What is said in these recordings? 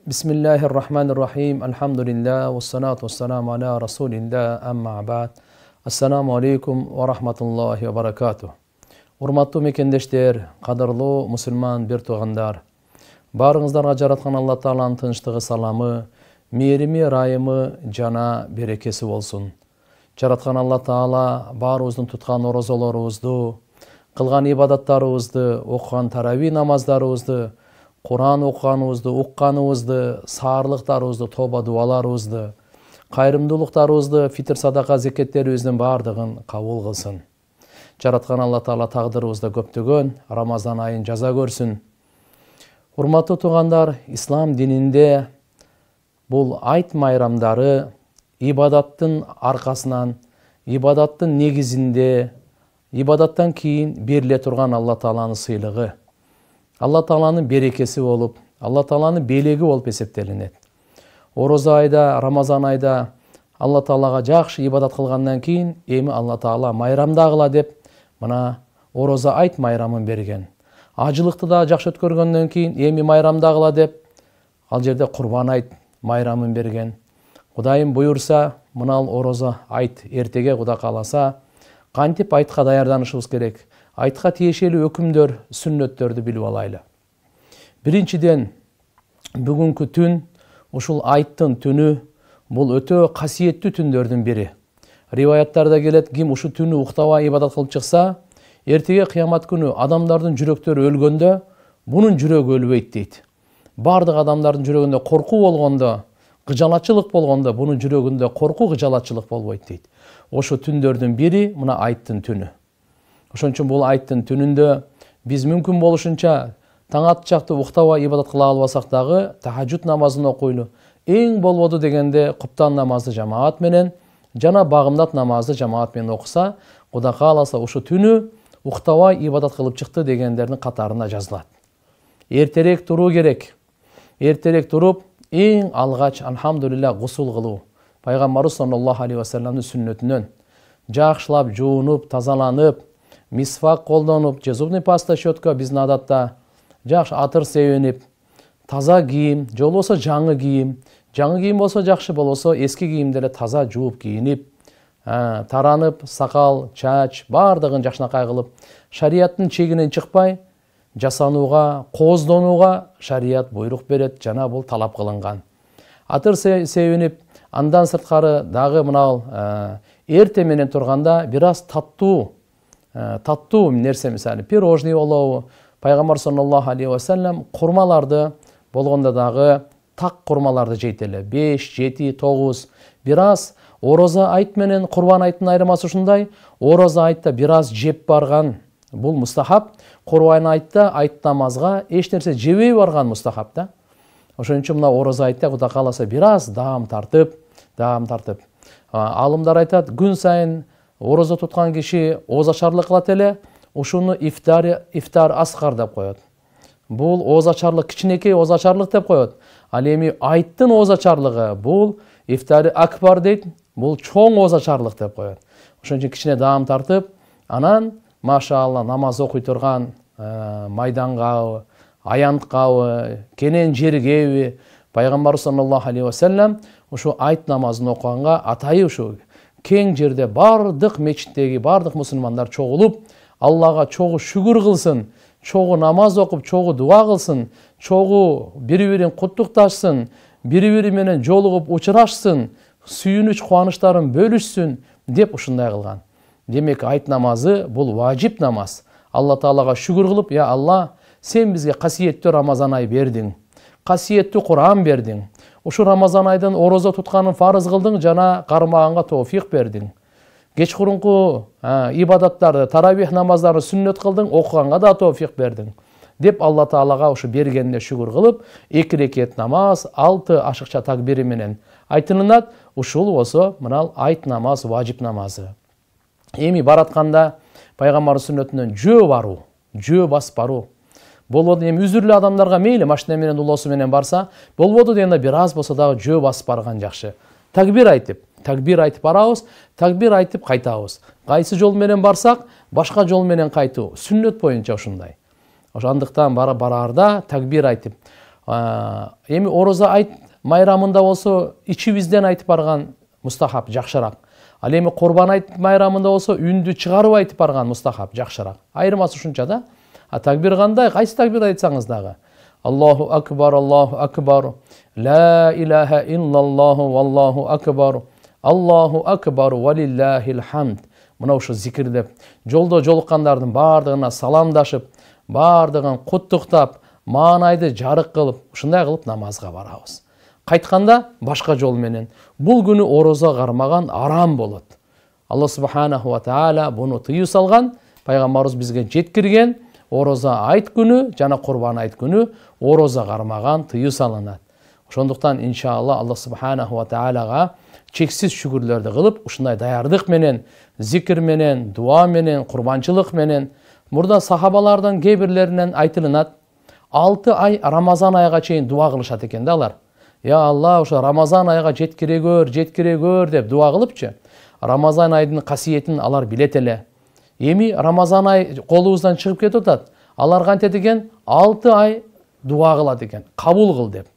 Bismillahirrahmanirrahim. Alhamdulillah. Wassalatu wassalamu ala rasulillah. Amma ba'd. Assalamu alaikum wa rahmatullahi wa barakatuh. Урматтуу мекендештер, кадырлуу мусулман бир туугандар. Барыңыздарга жараткан Алла Тааланын тынчтыгы, саламы, мээрими, райымы жана берекеси болсун. Жараткан Алла Таала баарыбыздын туткан орозолорубузду, кылган ибадаттарыбызды, окуган тарави намаздарыбызды, Куран окуганыбызды, укканыбызды, саарлыктарыбызды, тоба дуаларыбызды, кайрымдуулуктарыбызды, фитр садака зекеттерибиздин баардыгын кабыл кылсын. Жараткан Алла Таала тагдырыбызда көптөгөн Рамазан айын жаза көрсүн. Урматтуу туугандар, ислам дининде бул айт майрамдары ибадаттын аркасынан, ибадаттын негизинде, ибадаттан кийин бериле турган Алла Тааланын сыйлыгы, Алла Тааланын берекеси болуп, Алла Тааланын белеги болуп эсептелинет. Ороза айда, Рамазан айда Алла Таалага жакшы ибадат кылгандан кийин эми Алла Таала майрамдагыла деп мына ороза айт майрамын берген. Ажылыкты да жакшы өткөргөндөн кийин эми майрамдагыла деп ал жерде Курбан айт майрамын берген. Кудайым буйурса, мына ороза айт эртеге Кудай кааласа кантип айтка даярданышыбыз керек? Айтка тиешелүү өкүмдөр, сүннөттөрдү билип алайлы. Биринчиден, бүгүнкү түн, ушул айттын түнү, бул өтө касиеттүү түндөрдүн бири. Риваяттарда келет, ким ушу түнү уктабай ибадат кылып чыкса, эртеге кыямат күнү адамдардын жүрөктөрү өлгөндө, бунун жүрөгү өлбөйт дейт. Бардык адамдардын жүрөгүндө коркуу болгондо, кыжалатчылык болгондо, бунун жүрөгүндө коркуу, кыжалатчылык болбойт дейт. Ошо түндөрдүн бири мына айттын түнү. Ошон үчүн бул айттын түнүндө биз мүмкүн болушунча таң атчакты уктабай ибадат кыла албасак дагы тахажжуд намазын окуйлу. Эң болбоду дегенде куптан намазды жамаат менен жана багымдат намазды жамаат менен окуса, Кудай кааласа ушу түнү уктабай ибадат кылып чыкты дегендердин катарына жазылат. Эртерээк туруу керек. Эртерээк туруп, эң алгач алхамдулилlah гусул кылуу. Пайгамбарыбыз саллаллаху алейхи ва салламдын сүннөтүнөн жакшылап жуунуп, тазаланып, мисвак колдонуп, же зубный паста, щетка биздин адатта жакшы атыр себенип, таза кийим, же болбосо жаңы кийим, жаңы кийим болсо жакшы, болбосо эски кийимди эле таза жууп кийинип, таранып, сакал, чач баардыгын жакшынакай кылып, шариаттын чегинен чыкпай жасанууга, кооздонууга шарият буйрук берет, жана бул талап кылынган. Атыр себенип, андан сырткары дагы мына эрте менен турганда бир аз таттуу нерсе, мисалы пирожный болобу, Пайгамбар саллаллаху алейхи ва саллям курмаларды болгондо дагы так курмаларды жейт эле. 5, 7, 9. Бир аз ороза айт менен Курбан айттын айырмасы ушундай. Ороза айтта бир аз жеп барган бул мустахаб, Курбан айтта айт намазга эч нерсе жебей барган мустахаб да. Ошон үчүн мына ороза айтта Кудай кааласа бир аз даам тартып. Алымдар айтат, күн сайын ороза туткан киши оозачарлык кылат эле, ушуну ифтар аскар деп коет. Бул оозачарлык, кичинекей оозачарлык деп коет. Ал эми айттын оозачарлыгы бул ифтари акбар дейт, бул чоң оозачарлык деп коет. Ошон үчүн кичине даам тартып, анан машаалла намаз окуй турган майдангабы, аянткабы, кенен жергеби, Пайгамбар саллаллаху алейхи ва саллям ушу айт намазын окуганга атайы ушу кең жерде бардык мечиттеги бардык мусулмандар чогулуп, Аллага чогуу шүгүр кылсын, чогуу намаз окуп, чогуу дуа кылсын, чогуу бири-бирин куттукташсын, бири-бири менен жолугуп учурашсын, сүйүнүч кубанычтарын бөлүшсүн деп ушундай кылган. Демек айт намазы бул важип намаз. Алла Таалага шүгүр кылып, я Алла, сен бизге касиеттүү Рамазан ай бердиң, касиеттүү Куран бердиң. Ушу Рамазан айдан ороза тутканын фарыз кылдың, жана кармаганга тоофик бердиң. Кечкурунку ибадаттарды, таравих намаздарын сүннөт кылдың, окуганга да тоофик бердиң. Деп Алла Таалага ушу бергенине шүгүр кылып, 2 рекет намаз, 6 ашыкча такбири менен айтылынат. Ушул болсо мына айт намаз важип намазы. Эми баратканда Пайгамбар сүннөтүнөн жөө басып баруу. Болбоду эми үзүрлүү адамдарга мейли машина менен улоосу менен барса, болбоду дегенде бир аз болсо дагы жөө басып барган жакшы. Такбир айтып барабыз, такбир айтып кайтабыз. Кайсы жол менен барсак, башка жол менен кайтуу. Сүннөт боюнча ушундай. Ошондуктан бараарда такбир айтып, Эми ороза айт майрамында болсо ичибизден айтып барган мустахаб жакшыраак. Ал эми Курбан айт майрамында болсо үндү чыгарып айтып барган мустахаб жакшыраак. Айырмасы ушунча да. Такбир кандай? Кайсы такбир айтсаңыз дагы. Аллаху акбар, ла илаха иллаллаху валлаху акбар, Аллаху акбар валиллахил хамд. Мына ушу зикир деп жолдо жолуккандардын бардыгына саламдашып, бардыгын куттуктап, маанайды жарык кылып, ушундай кылып намазга барабыз. Кайтканда башка жол менен. Бул күнү орозо кармаган арам болот. Алла субханаху ва таала буну тыюу салган, пайгамбарыбыз бизге жеткирген. Ороза айт күнү жана Курбан айт күнү ороза кармаган тыюу салынат. Ошондуктан иншалла Алла субханаху ва таалага чексиз шүгүрлөрдү кылып, ушундай даярдык менен, зикир менен, дуа менен, курбанчылык менен, мурда сахабалардан кээ бирлеринен айтылынат, 6 ай Рамазан айга чейин дуа кылышат экен да алар. Я Алла, ошо Рамазан айга жеткире көр деп дуа кылыпчы. Рамазан айдын касиетин алар билет эле. Эми Рамазан ай колубуздан чыгып кетип атат. Алар кантет экен? 6 ай дуа кылат экен. Кабул кыл деп.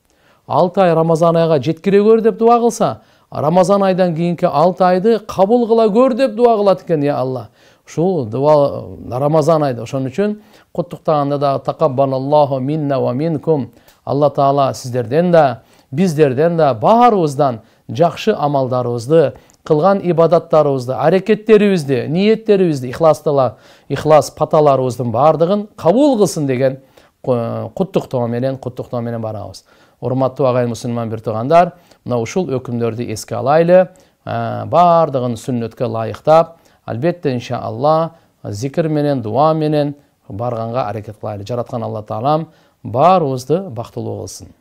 6 ай Рамазан айга жеткире көр деп дуа кылса, Рамазан айдан кийинки 6 айды кабул кыла көр деп дуа кылат экен, я Алла. Ушул дуа Рамазан айда. Ошон үчүн куттуктаганда да такаббалаллаху минна ва минкум. Алла Таала сиздерден да, биздерден да баарыбыздан жакшы амалдарыбызды, кылган ибадаттарыбызды, аракеттерибизди, ниеттерибизди, ихлас паталарыбыздын бардыгын кабул кылсын деген куттуктоо менен барабыз. Урматтуу агайын мусулман бир туугандар, мына ушул өкүмдөрдү эске алайлы, бардыгын сүннөткө ылайыктап, албетте иншалла зикир менен, дуа менен барганга аракет кылайлы. Жараткан Алла Таалам баарыбызды бактылуу кылсын.